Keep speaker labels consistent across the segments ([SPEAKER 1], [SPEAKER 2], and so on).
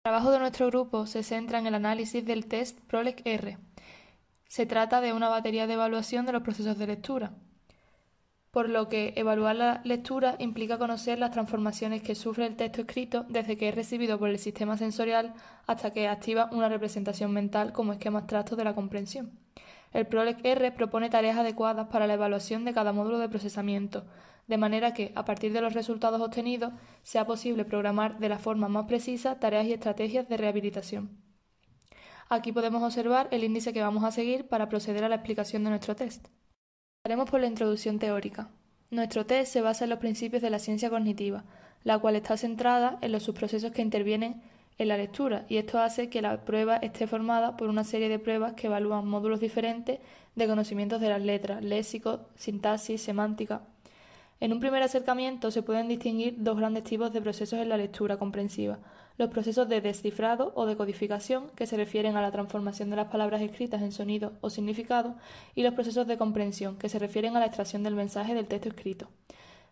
[SPEAKER 1] El trabajo de nuestro grupo se centra en el análisis del test PROLEC-R. Se trata de una batería de evaluación de los procesos de lectura, por lo que evaluar la lectura implica conocer las transformaciones que sufre el texto escrito desde que es recibido por el sistema sensorial hasta que activa una representación mental como esquema abstracto de la comprensión. El PROLEC-R propone tareas adecuadas para la evaluación de cada módulo de procesamiento, de manera que, a partir de los resultados obtenidos, sea posible programar de la forma más precisa tareas y estrategias de rehabilitación. Aquí podemos observar el índice que vamos a seguir para proceder a la explicación de nuestro test. Empezaremos por la introducción teórica. Nuestro test se basa en los principios de la ciencia cognitiva, la cual está centrada en los subprocesos que intervienen en la lectura, y esto hace que la prueba esté formada por una serie de pruebas que evalúan módulos diferentes de conocimientos de las letras, léxico, sintaxis, semántica. En un primer acercamiento se pueden distinguir dos grandes tipos de procesos en la lectura comprensiva: los procesos de descifrado o de codificación, que se refieren a la transformación de las palabras escritas en sonido o significado, y los procesos de comprensión, que se refieren a la extracción del mensaje del texto escrito.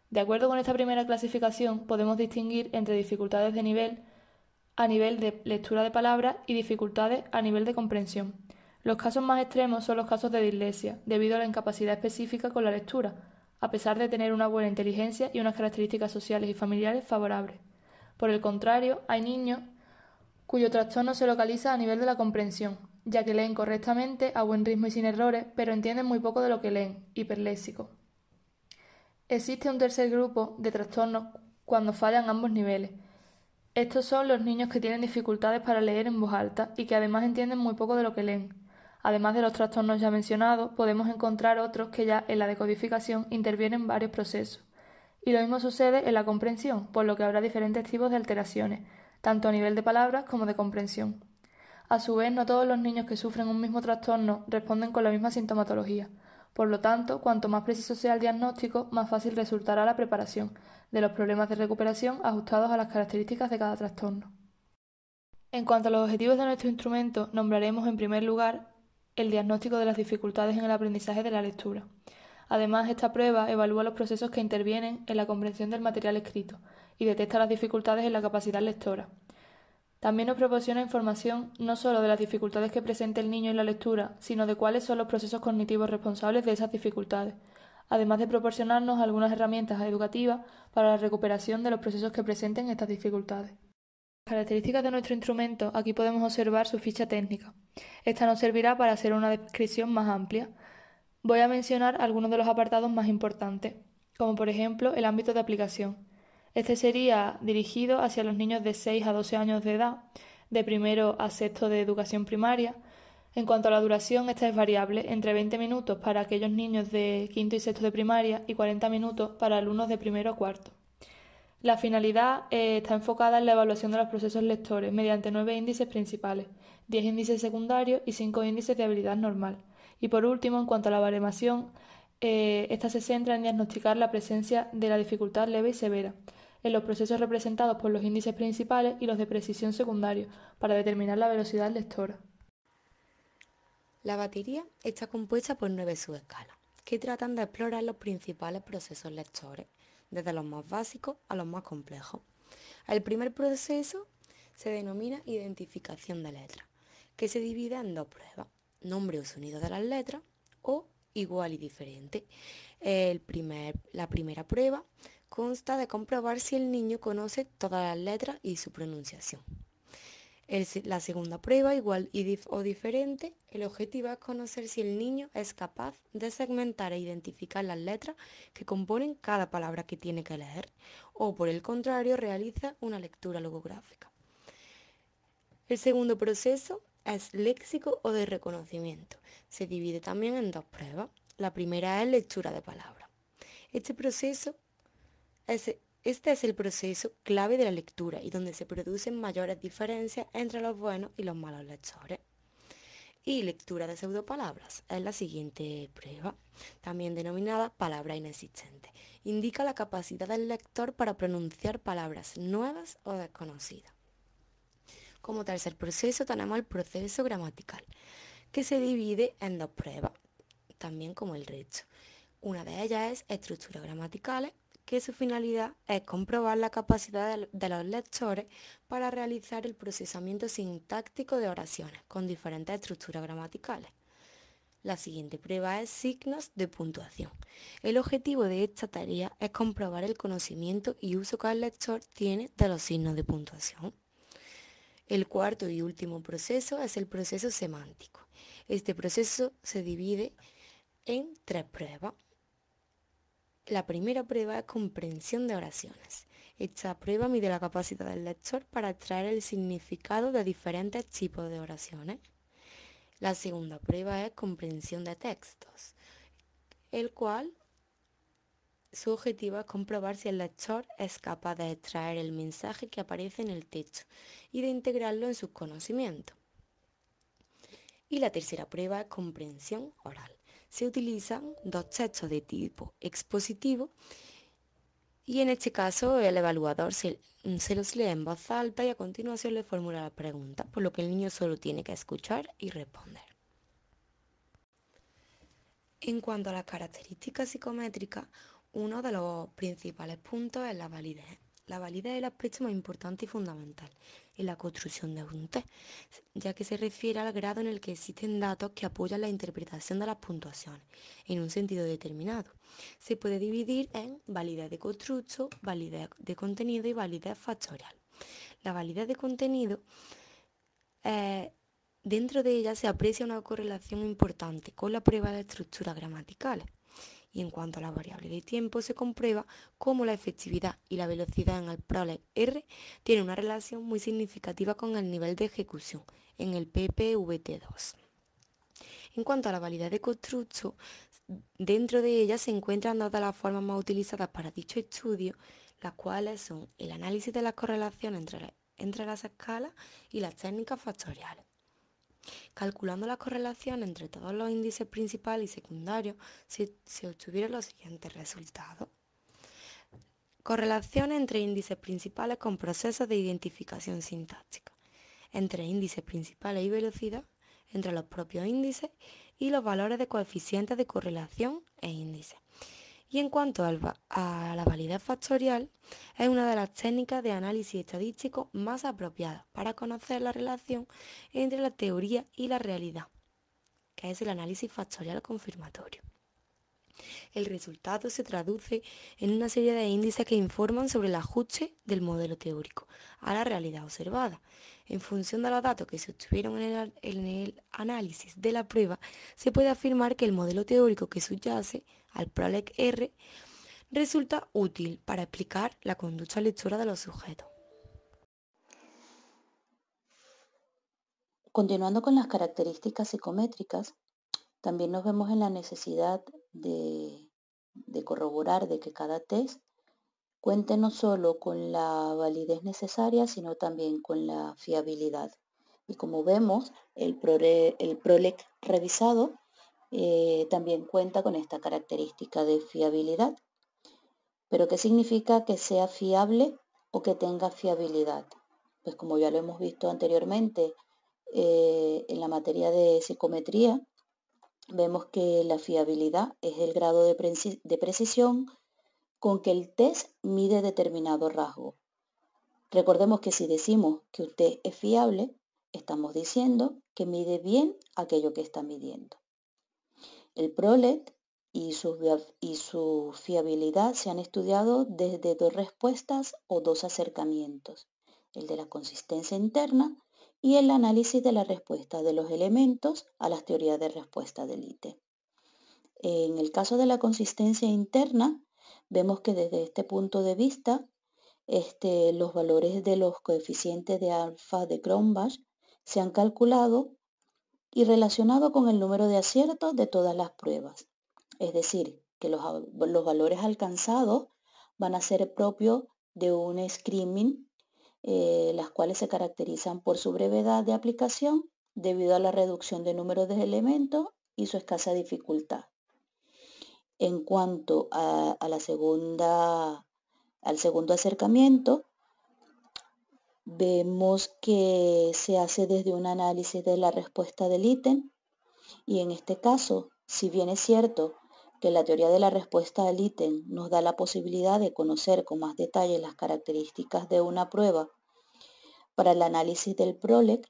[SPEAKER 1] De acuerdo con esta primera clasificación, podemos distinguir entre dificultades de nivel a nivel de lectura de palabras y dificultades a nivel de comprensión. Los casos más extremos son los casos de dislexia, debido a la incapacidad específica con la lectura, a pesar de tener una buena inteligencia y unas características sociales y familiares favorables. Por el contrario, hay niños cuyo trastorno se localiza a nivel de la comprensión, ya que leen correctamente, a buen ritmo y sin errores, pero entienden muy poco de lo que leen, hiperléxico. Existe un tercer grupo de trastornos cuando fallan ambos niveles. Estos son los niños que tienen dificultades para leer en voz alta y que además entienden muy poco de lo que leen. Además de los trastornos ya mencionados, podemos encontrar otros que ya en la decodificación intervienen varios procesos. Y lo mismo sucede en la comprensión, por lo que habrá diferentes tipos de alteraciones, tanto a nivel de palabras como de comprensión. A su vez, no todos los niños que sufren un mismo trastorno responden con la misma sintomatología. Por lo tanto, cuanto más preciso sea el diagnóstico, más fácil resultará la preparación de los problemas de recuperación ajustados a las características de cada trastorno. En cuanto a los objetivos de nuestro instrumento, nombraremos en primer lugar el diagnóstico de las dificultades en el aprendizaje de la lectura. Además, esta prueba evalúa los procesos que intervienen en la comprensión del material escrito y detecta las dificultades en la capacidad lectora. También nos proporciona información no solo de las dificultades que presenta el niño en la lectura, sino de cuáles son los procesos cognitivos responsables de esas dificultades, además de proporcionarnos algunas herramientas educativas para la recuperación de los procesos que presenten estas dificultades. Características de nuestro instrumento, aquí podemos observar su ficha técnica. Esta nos servirá para hacer una descripción más amplia. Voy a mencionar algunos de los apartados más importantes, como por ejemplo el ámbito de aplicación. Este sería dirigido hacia los niños de 6 a 12 años de edad, de primero a sexto de educación primaria. En cuanto a la duración, esta es variable, entre 20 minutos para aquellos niños de quinto y sexto de primaria y 40 minutos para alumnos de primero a cuarto. La finalidad está enfocada en la evaluación de los procesos lectores mediante 9 índices principales, 10 índices secundarios y 5 índices de habilidad normal. Y por último, en cuanto a la baremación, esta se centra en diagnosticar la presencia de la dificultad leve y severa en los procesos representados por los índices principales y los de precisión secundarios para determinar la velocidad lectora.
[SPEAKER 2] La batería está compuesta por 9 subescalas, que tratan de explorar los principales procesos lectores, desde los más básicos a los más complejos. El primer proceso se denomina identificación de letras, que se divide en dos pruebas: nombre o sonido de las letras o igual y diferente. La primera prueba consta de comprobar si el niño conoce todas las letras y su pronunciación. La segunda prueba, igual o diferente, el objetivo es conocer si el niño es capaz de segmentar e identificar las letras que componen cada palabra que tiene que leer, o por el contrario, realiza una lectura logográfica. El segundo proceso es léxico o de reconocimiento. Se divide también en dos pruebas. La primera es lectura de palabras. Este es el proceso clave de la lectura y donde se producen mayores diferencias entre los buenos y los malos lectores. Y lectura de pseudopalabras es la siguiente prueba, también denominada palabra inexistente. Indica la capacidad del lector para pronunciar palabras nuevas o desconocidas. Como tercer proceso tenemos el proceso gramatical, que se divide en dos pruebas, también como el resto. Una de ellas es estructuras gramaticales, que su finalidad es comprobar la capacidad de los lectores para realizar el procesamiento sintáctico de oraciones con diferentes estructuras gramaticales. La siguiente prueba es signos de puntuación. El objetivo de esta tarea es comprobar el conocimiento y uso que el lector tiene de los signos de puntuación. El cuarto y último proceso es el proceso semántico. Este proceso se divide en 3 pruebas. La primera prueba es comprensión de oraciones. Esta prueba mide la capacidad del lector para extraer el significado de diferentes tipos de oraciones. La segunda prueba es comprensión de textos, el cual su objetivo es comprobar si el lector es capaz de extraer el mensaje que aparece en el texto y de integrarlo en sus conocimientos. Y la tercera prueba es comprensión oral. Se utilizan 2 textos de tipo expositivo y en este caso el evaluador se los lee en voz alta y a continuación le formula la pregunta, por lo que el niño solo tiene que escuchar y responder. En cuanto a las características psicométricas, uno de los principales puntos es la validez. La validez es el aspecto más importante y fundamental en la construcción de un test, ya que se refiere al grado en el que existen datos que apoyan la interpretación de las puntuaciones en un sentido determinado. Se puede dividir en validez de constructo, validez de contenido y validez factorial. La validez de contenido dentro de ella se aprecia una correlación importante con la prueba de estructuras gramaticales. Y en cuanto a la variable de tiempo, se comprueba cómo la efectividad y la velocidad en el PROLEG R tienen una relación muy significativa con el nivel de ejecución en el PPVT2. En cuanto a la validez de constructo, dentro de ella se encuentran 2 de las formas más utilizadas para dicho estudio, las cuales son el análisis de las correlaciones entre las escalas y las técnicas factoriales. Calculando las correlaciones entre todos los índices principales y secundarios, se obtuvieron los siguientes resultados. Correlaciones entre índices principales con procesos de identificación sintáctica, entre índices principales y velocidad, entre los propios índices y los valores de coeficientes de correlación e índices. Y en cuanto a la validez factorial, es una de las técnicas de análisis estadístico más apropiadas para conocer la relación entre la teoría y la realidad, que es el análisis factorial confirmatorio. El resultado se traduce en una serie de índices que informan sobre el ajuste del modelo teórico a la realidad observada. En función de los datos que se obtuvieron en el análisis de la prueba, se puede afirmar que el modelo teórico que subyace al PROLEG R resulta útil para explicar la conducta lectora de los sujetos.
[SPEAKER 3] Continuando con las características psicométricas, también nos vemos en la necesidad de corroborar de que cada test cuente no solo con la validez necesaria, sino también con la fiabilidad. Y como vemos, el PROLEG revisado también cuenta con esta característica de fiabilidad. ¿Pero qué significa que sea fiable o que tenga fiabilidad? Pues como ya lo hemos visto anteriormente en la materia de psicometría, vemos que la fiabilidad es el grado de precisión con que el test mide determinado rasgo. Recordemos que si decimos que un test es fiable, estamos diciendo que mide bien aquello que está midiendo. El PROLEG y su fiabilidad se han estudiado desde 2 respuestas o 2 acercamientos, el de la consistencia interna y el análisis de la respuesta de los elementos a las teorías de respuesta del ITE. En el caso de la consistencia interna, vemos que desde este punto de vista, los valores de los coeficientes de alfa de Cronbach se han calculado y relacionado con el número de aciertos de todas las pruebas. Es decir, que los valores alcanzados van a ser propios de un screening, las cuales se caracterizan por su brevedad de aplicación debido a la reducción de número de elementos y su escasa dificultad. En cuanto al segundo acercamiento, vemos que se hace desde un análisis de la respuesta del ítem y en este caso, si bien es cierto que la teoría de la respuesta al ítem nos da la posibilidad de conocer con más detalle las características de una prueba para el análisis del PROLEC.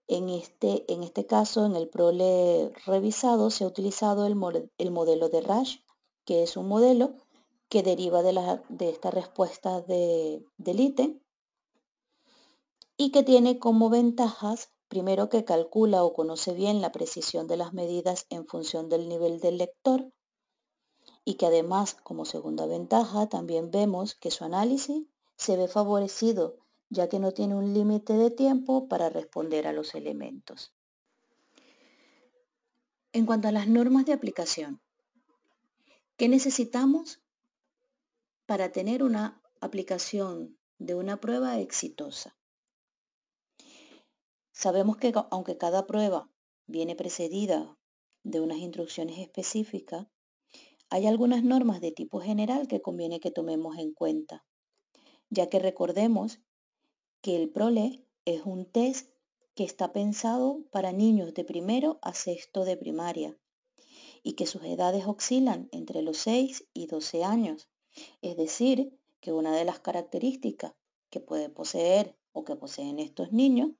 [SPEAKER 3] En este caso, en el PROLEC revisado, se ha utilizado el modelo de Rasch, que es un modelo que deriva de estas respuestas del ítem y que tiene como ventajas, primero, que calcula o conoce bien la precisión de las medidas en función del nivel del lector, y que además, como segunda ventaja, también vemos que su análisis se ve favorecido, ya que no tiene un límite de tiempo para responder a los elementos. En cuanto a las normas de aplicación, ¿qué necesitamos para tener una aplicación de una prueba exitosa? Sabemos que aunque cada prueba viene precedida de unas instrucciones específicas, hay algunas normas de tipo general que conviene que tomemos en cuenta, ya que recordemos que el PROLEC es un test que está pensado para niños de primero a sexto de primaria y que sus edades oscilan entre los 6 y 12 años. Es decir, que una de las características que puede poseer o que poseen estos niños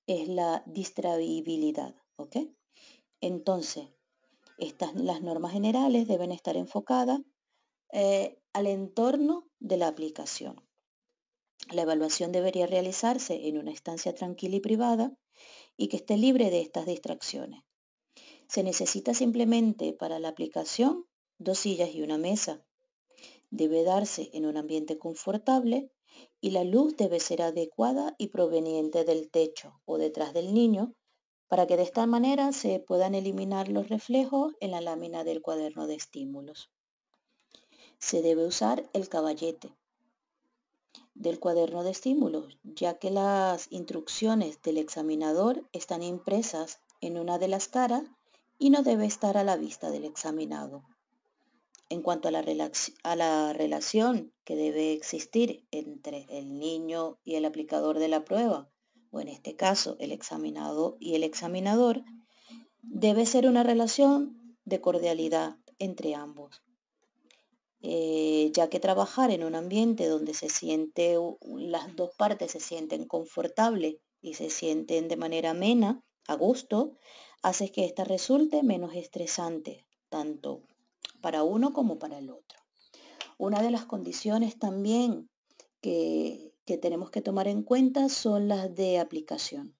[SPEAKER 3] es la distraibilidad, ¿ok? Entonces, las normas generales deben estar enfocadas al entorno de la aplicación. La evaluación debería realizarse en una estancia tranquila y privada y que esté libre de estas distracciones. Se necesita simplemente para la aplicación 2 sillas y una mesa. Debe darse en un ambiente confortable y la luz debe ser adecuada y proveniente del techo o detrás del niño para que de esta manera se puedan eliminar los reflejos en la lámina del cuaderno de estímulos. Se debe usar el caballete del cuaderno de estímulos, ya que las instrucciones del examinador están impresas en una de las caras y no debe estar a la vista del examinado. En cuanto a la relación que debe existir entre el niño y el aplicador de la prueba, o en este caso el examinado y el examinador, debe ser una relación de cordialidad entre ambos. Ya que trabajar en un ambiente donde las dos partes se sienten confortables y se sienten de manera amena, a gusto, hace que ésta resulte menos estresante, tanto para uno como para el otro. Una de las condiciones también que tenemos que tomar en cuenta son las de aplicación.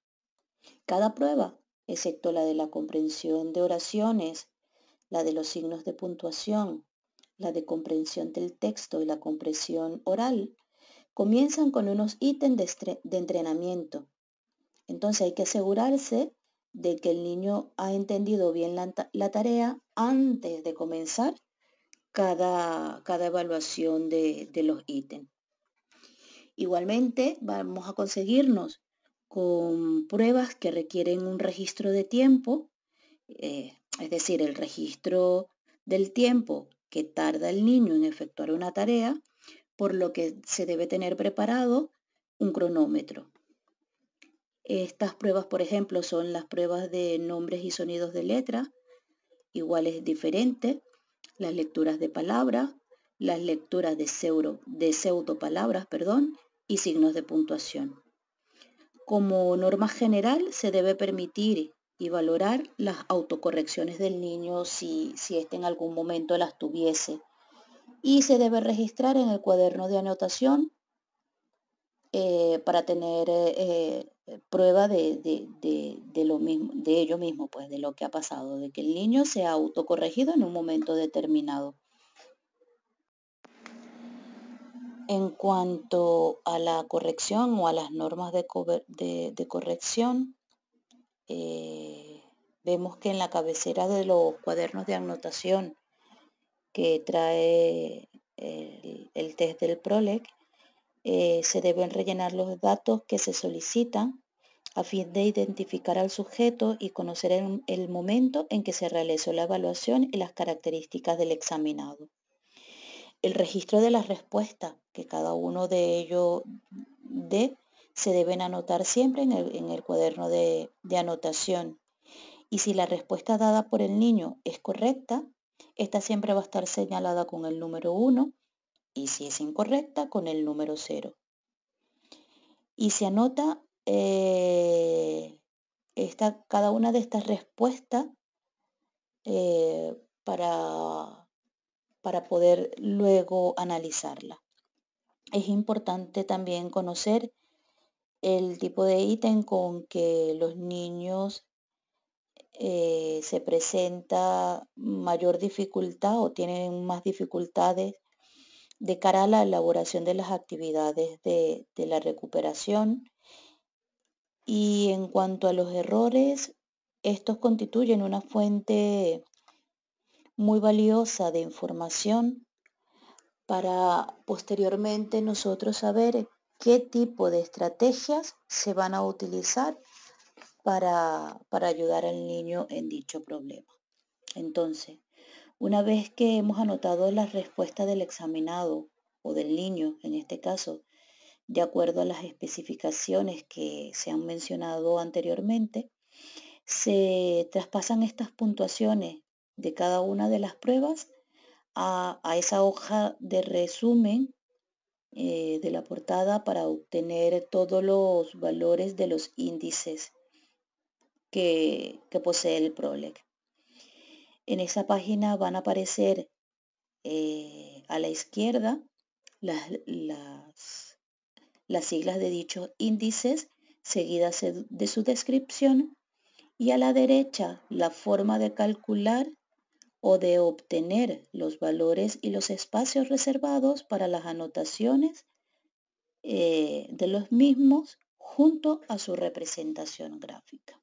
[SPEAKER 3] Cada prueba, excepto la de la comprensión de oraciones, la de los signos de puntuación, la de comprensión del texto y la comprensión oral, comienzan con unos ítems de entrenamiento. Entonces hay que asegurarse de que el niño ha entendido bien la tarea antes de comenzar cada evaluación de los ítems. Igualmente vamos a conseguirnos con pruebas que requieren un registro de tiempo, es decir, el registro del tiempo que tarda el niño en efectuar una tarea, por lo que se debe tener preparado un cronómetro. Estas pruebas, por ejemplo, son las pruebas de nombres y sonidos de letras, iguales diferentes, las lecturas de palabras, las lecturas de pseudopalabras, y signos de puntuación. Como norma general, se debe permitir y valorar las autocorrecciones del niño si éste en algún momento las tuviese. Y se debe registrar en el cuaderno de anotación para tener prueba de ello mismo, pues de lo que ha pasado, de que el niño se ha autocorregido en un momento determinado. En cuanto a la corrección o a las normas de corrección, vemos que en la cabecera de los cuadernos de anotación que trae el test del PROLEC, se deben rellenar los datos que se solicitan a fin de identificar al sujeto y conocer el momento en que se realizó la evaluación y las características del examinado. El registro de las respuestas que cada uno de ellos se deben anotar siempre en el cuaderno de anotación. Y si la respuesta dada por el niño es correcta, Esta siempre va a estar señalada con el número 1 y si es incorrecta con el número 0. Y se anota cada una de estas respuestas eh, para poder luego analizarla. Es importante también conocer el tipo de ítem con que los niños se presenta mayor dificultad o tienen más dificultades de cara a la elaboración de las actividades de la recuperación. Y en cuanto a los errores, estos constituyen una fuente muy valiosa de información para posteriormente nosotros saber qué tipo de estrategias se van a utilizar para ayudar al niño en dicho problema. Entonces, una vez que hemos anotado las respuestas del examinado o del niño, en este caso, de acuerdo a las especificaciones que se han mencionado anteriormente, se traspasan estas puntuaciones de cada una de las pruebas a esa hoja de resumen de la portada para obtener todos los valores de los índices que posee el PROLEC. En esa página van a aparecer a la izquierda las siglas de dichos índices seguidas de su descripción y a la derecha la forma de calcular o de obtener los valores y los espacios reservados para las anotaciones de los mismos junto a su representación gráfica.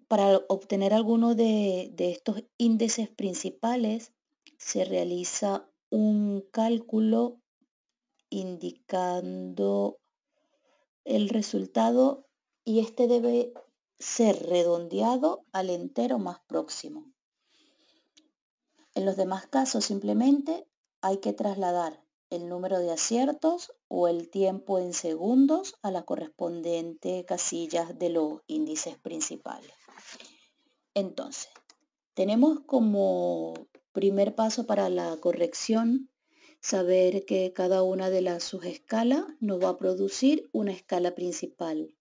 [SPEAKER 3] Para obtener alguno de estos índices principales se realiza un cálculo indicando el resultado y este debe ser redondeado al entero más próximo. En los demás casos simplemente hay que trasladar el número de aciertos o el tiempo en segundos a la correspondiente casilla de los índices principales. Entonces, tenemos como primer paso para la corrección saber que cada una de las subescalas nos va a producir una escala principal,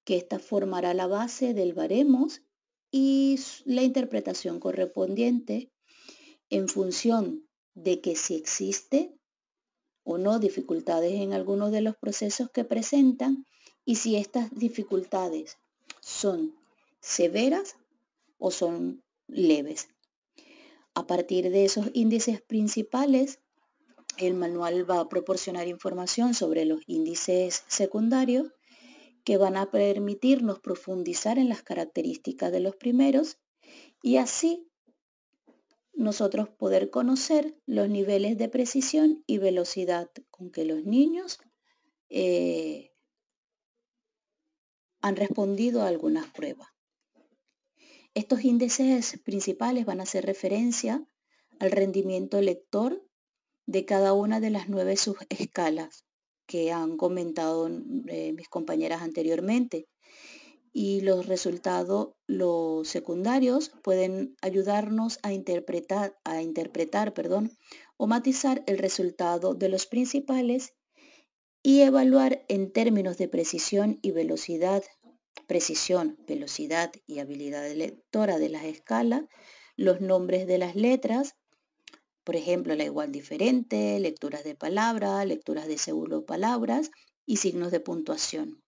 [SPEAKER 3] que esta formará la base del baremos y la interpretación correspondiente en función de que si existe o no dificultades en algunos de los procesos que presentan y si estas dificultades son severas o son leves. A partir de esos índices principales, el manual va a proporcionar información sobre los índices secundarios que van a permitirnos profundizar en las características de los primeros y así nosotros poder conocer los niveles de precisión y velocidad con que los niños han respondido a algunas pruebas. Estos índices principales van a hacer referencia al rendimiento lector de cada una de las 9 subescalas que han comentado mis compañeras anteriormente. Y los resultados, los secundarios, pueden ayudarnos a interpretar, o matizar el resultado de los principales y evaluar en términos de precisión y velocidad, y habilidad lectora de las escalas, los nombres de las letras, por ejemplo, la igual diferente, lecturas de palabra, lecturas de pseudopalabras y signos de puntuación.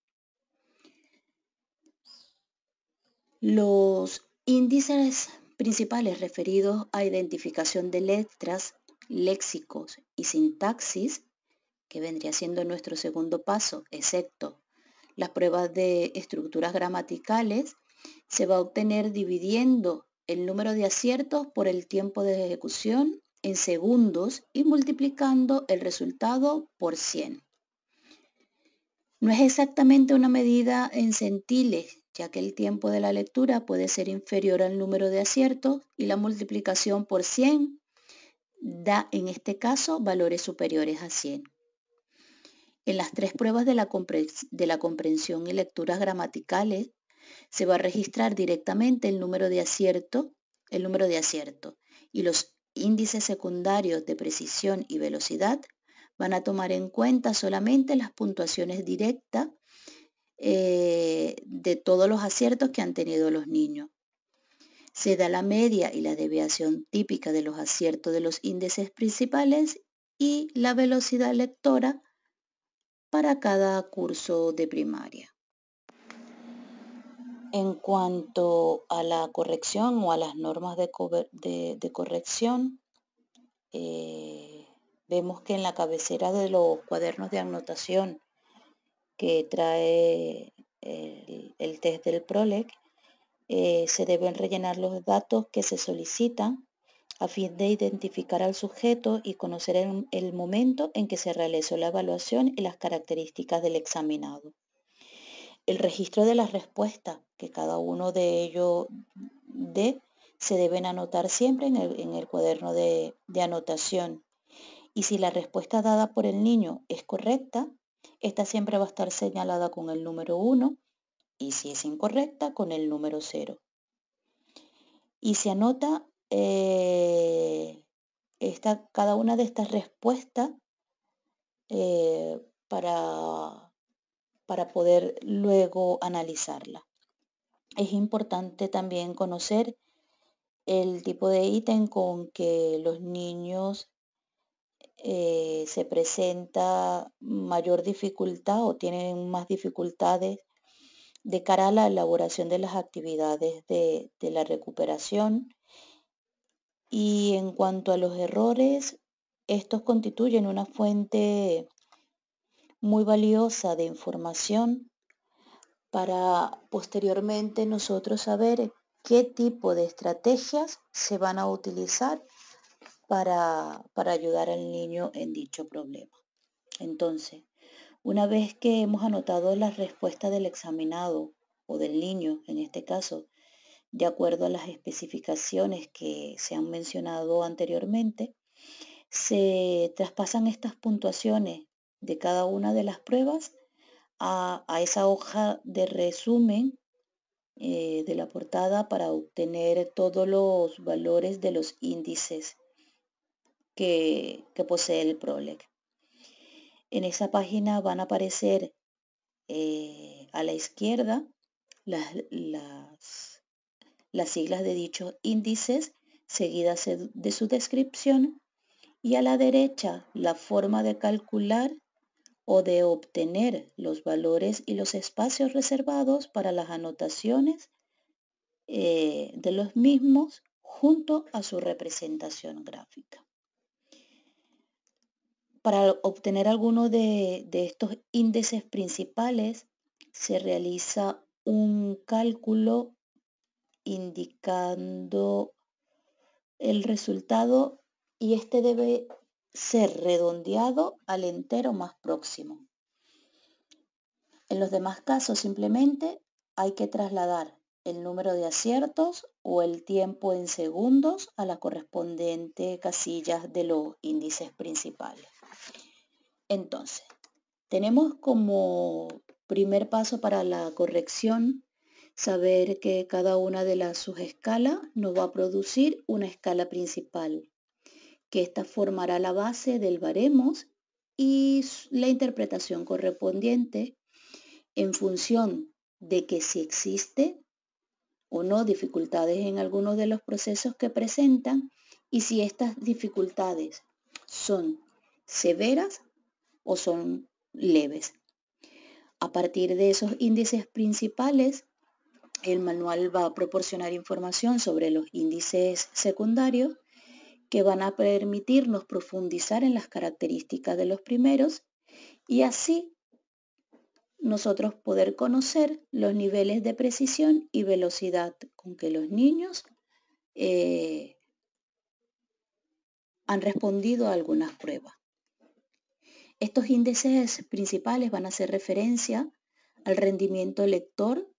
[SPEAKER 3] Los índices principales referidos a identificación de letras, léxicos y sintaxis, que vendría siendo nuestro segundo paso, excepto las pruebas de estructuras gramaticales, se va a obtener dividiendo el número de aciertos por el tiempo de ejecución en segundos y multiplicando el resultado por 100. No es exactamente una medida en centiles, ya que el tiempo de la lectura puede ser inferior al número de aciertos y la multiplicación por 100 da en este caso valores superiores a 100. En las 3 pruebas de la comprensión y lecturas gramaticales se va a registrar directamente el número de aciertos, el número de acierto, y los índices secundarios de precisión y velocidad van a tomar en cuenta solamente las puntuaciones directas de todos los aciertos que han tenido los niños. Se da la media y la desviación típica de los aciertos de los índices principales y la velocidad lectora para cada curso de primaria. En cuanto a la corrección o a las normas de corrección, vemos que en la cabecera de los cuadernos de anotación que trae el test del PROLEC, se deben rellenar los datos que se solicitan a fin de identificar al sujeto y conocer el momento en que se realizó la evaluación y las características del examinado. El registro de las respuestas que cada uno de ellos dé se deben anotar siempre en el cuaderno de anotación. Y si la respuesta dada por el niño es correcta, esta siempre va a estar señalada con el número 1 y si es incorrecta con el número 0. Y se anota cada una de estas respuestas para poder luego analizarla. Es importante también conocer el tipo de ítem con que los niños se presenta mayor dificultad o tienen más dificultades de cara a la elaboración de las actividades de la recuperación. Y en cuanto a los errores, estos constituyen una fuente muy valiosa de información para posteriormente nosotros saber qué tipo de estrategias se van a utilizar para ayudar al niño en dicho problema. Entonces, una vez que hemos anotado las respuestas del examinado o del niño, en este caso, de acuerdo a las especificaciones que se han mencionado anteriormente, se traspasan estas puntuaciones de cada una de las pruebas a esa hoja de resumen de la portada para obtener todos los valores de los índices que posee el PROLEC. En esa página van a aparecer a la izquierda las siglas de dichos índices seguidas de su descripción y a la derecha la forma de calcular o de obtener los valores y los espacios reservados para las anotaciones de los mismos junto a su representación gráfica. Para obtener alguno de estos índices principales se realiza un cálculo indicando el resultado y este debe ser redondeado al entero más próximo. En los demás casos simplemente hay que trasladar el número de aciertos o el tiempo en segundos a la correspondiente casilla de los índices principales. Entonces, tenemos como primer paso para la corrección saber que cada una de las subescalas nos va a producir una escala principal, que esta formará la base del baremos y la interpretación correspondiente en función de que si existe o no dificultades en algunos de los procesos que presentan y si estas dificultades son severas o son leves. A partir de esos índices principales, el manual va a proporcionar información sobre los índices secundarios que van a permitirnos profundizar en las características de los primeros y así nosotros poder conocer los niveles de precisión y velocidad con que los niños han respondido a algunas pruebas. Estos índices principales van a hacer referencia al rendimiento lector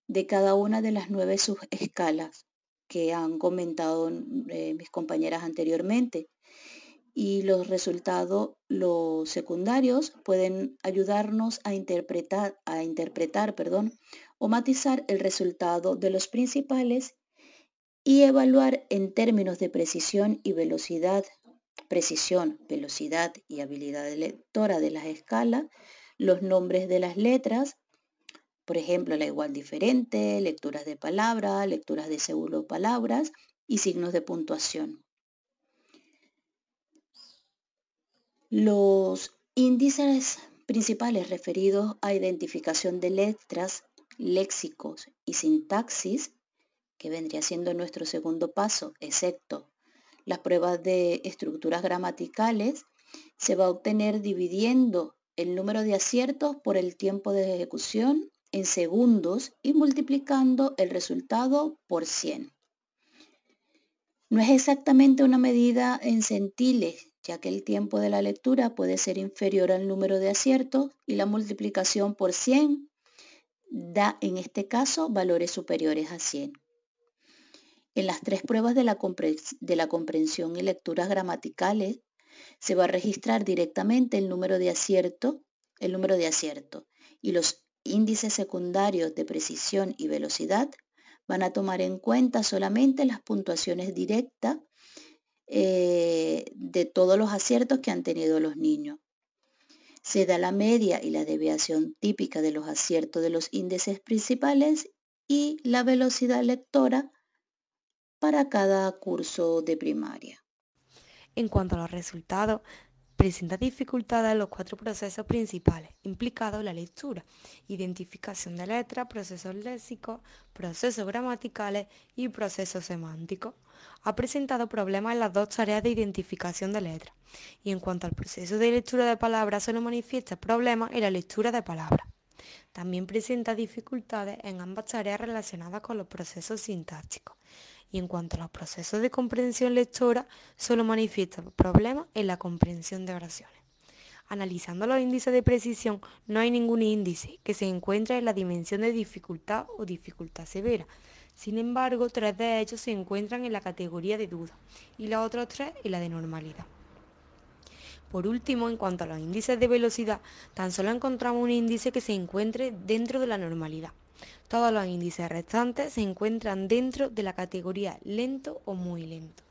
[SPEAKER 3] de cada una de las 9 subescalas que han comentado mis compañeras anteriormente. Y los resultados, los secundarios, pueden ayudarnos a interpretar, o matizar el resultado de los principales y evaluar en términos de precisión y velocidad, precisión, velocidad y habilidad lectora de las escalas, los nombres de las letras, por ejemplo, la igual diferente, lecturas de palabra, lecturas de pseudopalabras y signos de puntuación. Los índices principales referidos a identificación de letras, léxicos y sintaxis, que vendría siendo nuestro segundo paso, excepto las pruebas de estructuras gramaticales, se va a obtener dividiendo el número de aciertos por el tiempo de ejecución en segundos y multiplicando el resultado por 100. No es exactamente una medida en centiles, ya que el tiempo de la lectura puede ser inferior al número de aciertos y la multiplicación por 100 da en este caso valores superiores a 100. En las 3 pruebas de la comprensión y lecturas gramaticales se va a registrar directamente el número de acierto y los índices secundarios de precisión y velocidad van a tomar en cuenta solamente las puntuaciones directas de todos los aciertos que han tenido los niños. Se da la media y la desviación típica de los aciertos de los índices principales y la velocidad lectora para cada curso de primaria.
[SPEAKER 2] En cuanto a los resultados, presenta dificultades en los 4 procesos principales implicados en la lectura: identificación de letras, procesos léxicos, procesos gramaticales y procesos semánticos. Ha presentado problemas en las 2 tareas de identificación de letras, y en cuanto al proceso de lectura de palabras, solo manifiesta problemas en la lectura de palabras. También presenta dificultades en ambas tareas relacionadas con los procesos sintácticos. Y en cuanto a los procesos de comprensión lectora, solo manifiesta problemas en la comprensión de oraciones. Analizando los índices de precisión, no hay ningún índice que se encuentre en la dimensión de dificultad o dificultad severa. Sin embargo, 3 de ellos se encuentran en la categoría de duda y los otros 3 en la de normalidad. Por último, en cuanto a los índices de velocidad, tan solo encontramos un índice que se encuentre dentro de la normalidad. Todos los índices restantes se encuentran dentro de la categoría lento o muy lento.